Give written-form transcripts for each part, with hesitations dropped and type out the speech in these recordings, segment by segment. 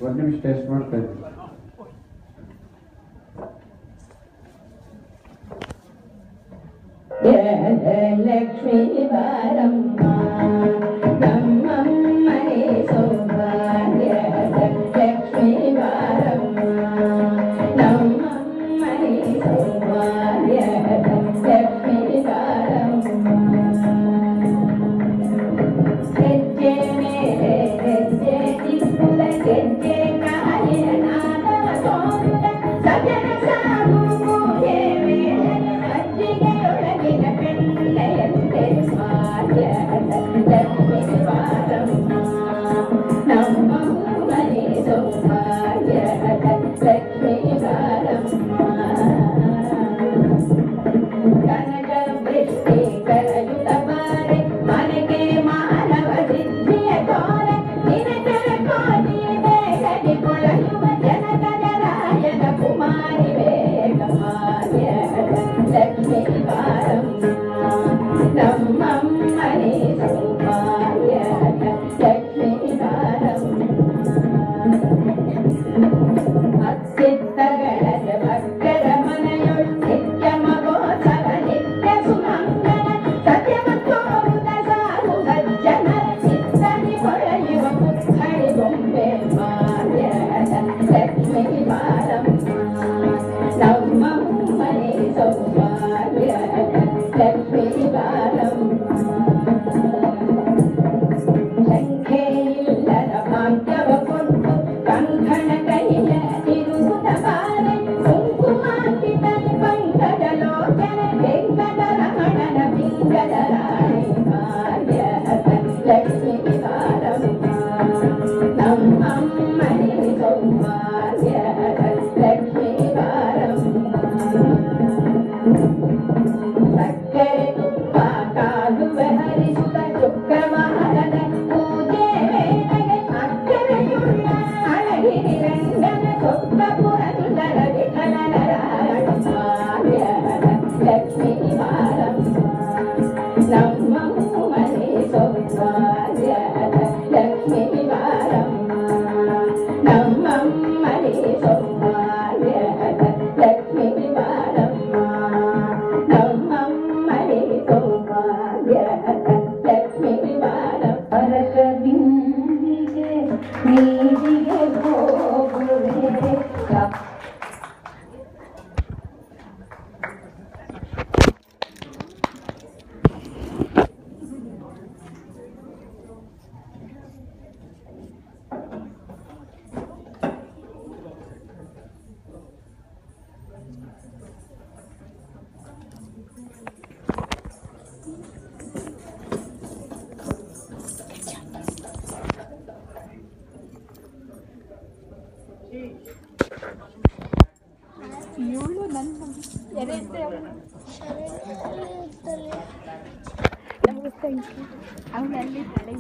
ಒಂದು ನಿಮಿಷ ಟೆಸ್ಟ್ ಮಾಡ್ತಾ ಇದ್ದೀನಿ. ಲಕ್ಷ್ಮೀ ಬಾರಮ್ಮ ನಮ್ಮಮ್ಮನೆ ಸೌಭಾಗ್ಯ ಲಕ್ಷ್ಮೀ ಬಾರಮ್ಮ ನಮ್ಮಮ್ಮನೆ ಸೌಭಾಗ್ಯ ಲಕ್ಷ್ಮೀ ಬಾರಮ್ಮ ಹೆಜ್ಜೆ ಮೇಲೆ ಹೆಜ್ಜೆ ಇಕ್ಕುಲ ಗೆಜ್ಜೆ ಕಾಲಿನ ನಾದವ ಸೋಂದ ಸಜನ ಸಾಗು ಮೂಲೆ ವೇಳೆ ಅಜ್ಜಿಗೆಯೊಳಗಿನ ಬೆಣ್ಣೆಯಂತೆ ಭಾಗ್ಯ ಲಕ್ಷ್ಮೀ ಬಾರಮ್ಮ ನಮ್ಮ ಮನೆ ಸೌಭಾಗ್ಯ ಲಕ್ಷ್ಮೀ ಬಾರಮ್ಮ ಕನಕ ವೃಷ್ಟಿ ಕರಯುತ ಬಾರೆ ಮನೆಗೆ ಮಾನವ ಸಿದ್ಧಿಯ ಕೋರೆ ನಿನಕರ ಕೋಟಿ ಬೇಗನೆ ಕೊಳೆಯುವ ಜನಕದ ರಾಯನ ಕುಮಾರಿ ಬೇಗ ಭಾಗ್ಯ ಲಕ್ಷ್ಮೀ ಬಾರಮ್ಮ ನಮ್ಮಮ್ಮನೆ ಸೌಭಾಗ್ಯ ಲಕ್ಷ್ಮೀ ಬಾರಮ್ಮ ಅತ್ತಿತ್ತಗಳ ಭಕ್ತರ ಮನೆಯೊಳು ನಿತ್ಯ ಮಗೋತ್ಸವ ನಿತ್ಯ ಸುಮಂಗಲ ಸತ್ಯವ ತೋರುದ ಸಾರು ಸಜ್ಜನ ಚಿತ್ತನಿ ಹೊಳೆಯುವ ಪುತ್ಥಳಿ ಬೊಂಬೆ ಭಾಗ್ಯ ಲಕ್ಷ್ಮೀ ಬಾರಮ್ಮ ನಮ್ಮಮ್ಮನೆ ಸೌಭಾಗ್ಯ ಲಕ್ಷ್ಮೀ ಬಾರಮ್ಮ ಸಂಖ್ಯೆ ಇಲ್ಲದ ಭಾಗ್ಯವ ಕೊಟ್ಟು ಕಂಕಣ ಕೈಯ ತಿರುಗುತ್ತ ಬಾರೆ ಕುಂಕುಮಾಂಕಿತನೆ ಪಂಕಜ ಲೋಚನ ವೆಂಕಟರಮಣನ ಪಿಂಗದ ರಾಣಿ ಭಾಗ್ಯ ಲಕ್ಷ್ಮೀ ಬಾರಮ್ಮ ನಮ್ಮಮ್ಮನೆ ಸೌಭಾಗ್ಯ ಲಕ್ಷ್ಮೀ ಬಾರಮ್ಮ ಸಕ್ಕರೆ ತುಪ್ಪ ಕಾಲುವೆ ಹರಿಸುತ್ತ ಶುಕ್ರವಾರದ ಪೂಜೆ ವೇಳೆಗೆ ಅಕ್ಕರೆಯುಳ್ಳ ಅಳಗಿರಿ ರಂಗನ ಸೊಕ್ಕ ಪುರಂದರ ವಿಠಲನ ರಾಣಿ ಭಾಗ್ಯ ಲಕ್ಷ್ಮೀ ಬಾರಮ್ಮ ನಮ್ಮಮ್ಮನೆ ಸೌಭಾಗ್ಯ ಲಕ್ಷ್ಮೀ ಬಾರಮ್ಮ ನಮ್ಮಮ್ಮನೆ ಸೌಭಾಗ್ಯ ಲಕ್ಷ್ಮೀ ಬಾರಮ್ಮ ನಮ್ಮಮ್ಮನೆ ಸೌಭಾಗ್ಯ ಲಕ್ಷ್ಮೀ ಬಾರಮ್ಮ ಹರಕ ಬಿಂದಿಗೆ ನೀರಿಗೆ ಹೋಗುವೆ ಇವಳು ನನ್ನ ಅವನಲ್ಲಿ ತಲೆ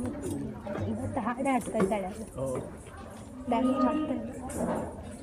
ಇವತ್ತು ಹಾಡು ಆಡ್ತಾ ಇದ್ದಾಳೆ ಡ್ಯಾನ್ಸ್ ಮಾಡ್ತಾ ಇದ್ದಾಳೆ